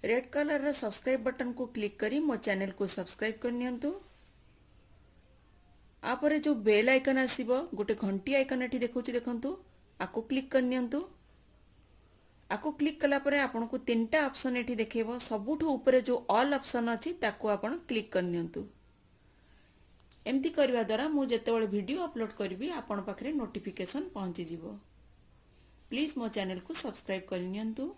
Red colour रो subscribe button को click करी मो चैनल को सब्सक्राइब कर नियंतु। आपरे जो बेल आइकन आसीबो गोटे घंटी आइकन एठी देखौची देखंतु आको क्लिक कर नियंतु। आको क्लिक कला परे आपनको तीनटा ऑप्शन एठी देखेबो। सबुठु ऊपर जो ऑल ऑप्शन अछि ताको आपण क्लिक कर नियंतु। एमती करबा द्वारा मु जेतेबेले वीडियो अपलोड करबी आपण पाखरे नोटिफिकेशन पहुंची जिवो। प्लीज मो चैनल को सब्सक्राइब कर नियंतु।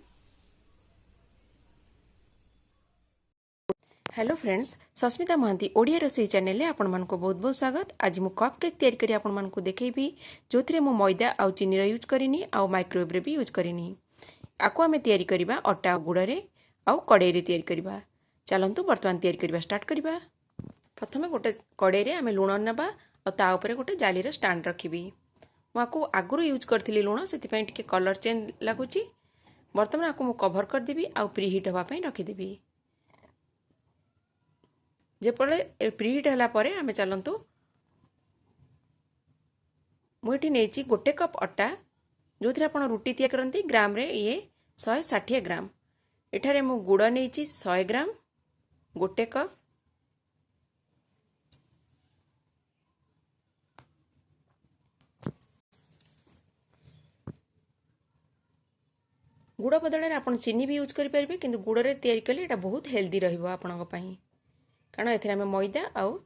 हेलो फ्रेंड्स, सस्मिता महांती ओडिया रोसई चैनल में आपण मानको बहुत बहुत स्वागत। आज मु कप केक तैयारी करी आपण मानको देखेबी जोथरे मु मैदा आउ चीनी रो यूज करिनी आउ माइक्रोवेव रे भी यूज करिनी। आको आमे तैयारी करिबा अटा गुड़ रे आउ कड़ाई रे तैयारी करिबा। चलंतु वर्तमान तैयारी करिबा स्टार्ट करिबा। प्रथमे गोटे कड़ाई रे आमे लूण नेबा आ ता ऊपर गोटे जाली रो स्टैंड रखिबी। मु आको आगुरो यूज करथिली लूण, सेति पई टिके कलर चेंज लागुची। वर्तमान आको मु कवर कर देबी आउ प्रीहीट होबा पई रखि देबी। जेपले प्रीहीट हला परे आमे चलंतु मुठी नेची गोटे कप अटा जोथरे आपण रुटी तैयार करंती ग्राम रे ये 160 ग्राम। एठारे मु गुड़ नेची 100 ग्राम गोटे कप। गुड़ बदले आपण चीनी भी यूज करि परिबे, किंतु गुड़ रे तैयारी कले एटा बहुत हेल्दी रहिबो आपणक पई, कारण एथरे आमे मैदा आउ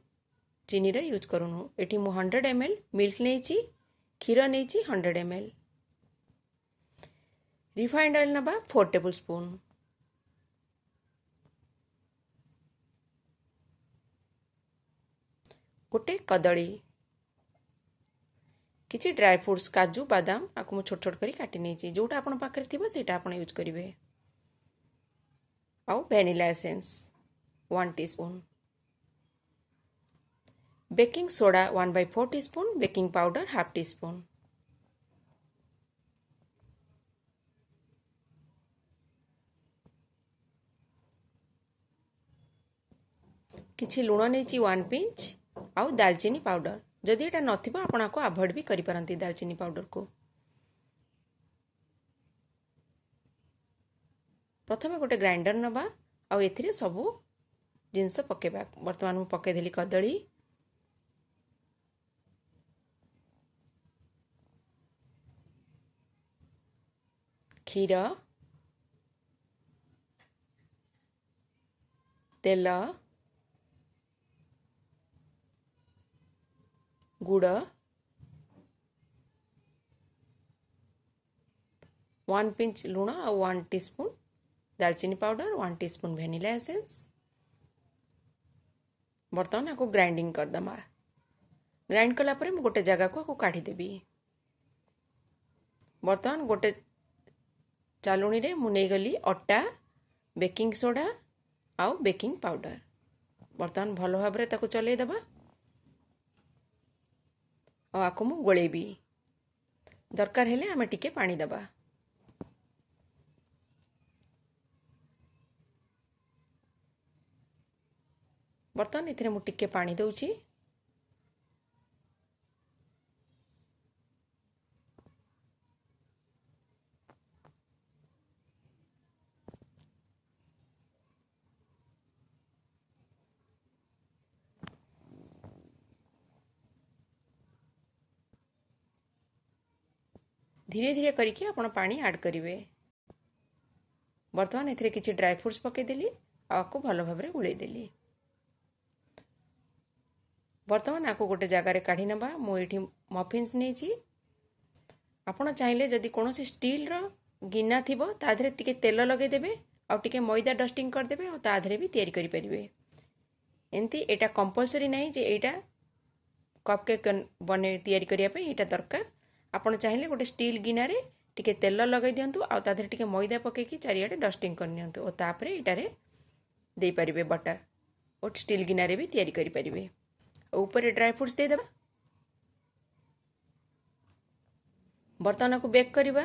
चीनी रे यूज करूनु। एठी मु 100 ml मिल्क नेची, क्षीर नेची 100 ml, रिफाइंड ऑयल नबा 4 टेबल स्पून, गोटे कदली, किछि ड्राई फ्रूट्स काजू बादाम आकु मु छोट छोट करी काटी नेची। जोटा आपण पाखरे थिबो सेटा आपण यूज करिवे। आउ vanilla essence 1 teaspoon, baking soda 1/4 teaspoon, baking powder 1/2 teaspoon, किछि लूण नेची 1 पिंच आउ दालचीनी पाउडर। जदि एटा नथिबो आपण को अवॉइड भी करि परंती दालचीनी पाउडर को। प्रथमे गोटे ग्राइंडर नबा आउ एथिरे सबु जिंस पकेबा। वर्तमान मु पके देली कदली, क्षीर, तेल, गुड़, 1 पिंच लूण और 1 टीस्पून दालचीनी पाउडर, 1 टीस्पून वैनिला एसेंस। बर्तमान आपको ग्राइंडिंग कर दमा। ग्राइंड कला परे मु गोटे जगह को आपको काढ़ी देबी। बर्तमान गोटे चालुणी रे मु नै गली अटा, बेकिंग सोडा आउ बेकिंग पाउडर। बर्तमान भलो भाबरे ताको चलै दबा और आको मु गोलेबी। दरकार हेले आमे टिके पानी दबा। बर्तमान इथरे मु टिके पानी दउची। धीरे धीरे करके आपण पानी ऐड करिवे। वर्तमान एथरे किछि ड्राई फ्रूट्स पके देली आको भलो भाबरे गुळै देली। वर्तमान आको गोटे जगह रे काढी नबा। मु एठी मफिन्स नेची। आपण चाहिले जदि कोनोसी स्टील रो गिना थिबो ता धरे टिके तेल लगे देबे आ टिके मैदा डस्टिंग कर देबे आ ता धरे भी तैयारी करि परिबे। एंती एटा कंपलसरी नाही जे एटा कप केक बने तैयारी करिया पे एटा दरकार। आपण चाहिले गोटे स्टील गिना रे टिके तेल लगे दियंतु आ ता धरे टिके मैदा पके की चारियाडे डस्टिंग कर नियंतु और तापरे एटारे दे परिबे बटर और स्टील गिना रे भी तैयारी करि परिबे। ऊपर ड्राई फ्रूट्स दे देबा। बर्तन को बेक करिबा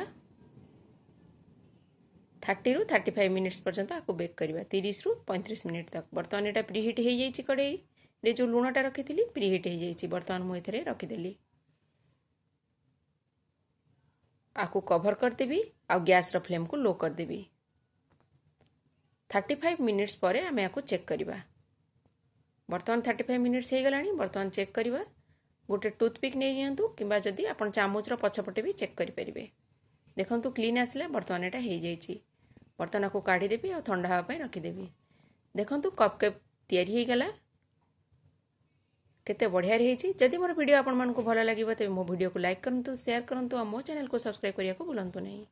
30 रु 35 मिनिट्स पर्यंत आको बेक करिबा। 30 रु 35 मिनिट तक। बर्तन एटा प्रीहीट हे जाईची कड़ाई रे जो लूणटा रखिथिली प्रीहीट हे जाईची। बर्तन मु एथरे रखि देली। आको कवर कर देबी आ गैस रो फ्लेम को लो कर देबी। 35 मिनिट्स पर आम या चेक करवा। बर्तमान 35 मिनिट्स हो गलानी। बर्तमान चेक करवा। गोटे टूथपिक नहीं नियंतु किंबा जदि आपण चामचर पछपटे भी चेक करेंगे। देखंतु क्लीन आसला। बर्तमान एटा हो जाइए। बर्तमान आपको काढ़ीदेवी और ठंडा हाँवाई रखिदेवी। देखंतु कप केक तैयारी हो गला। केते बढ़िया रही। जदि मोर वीडियो आपण मानकु भल लगिबो तेबे मो वीडियो को लाइक करंतु, शेयर करंतु और मो चैनल को सब्सक्राइब करिया को भूलंतु नहीं।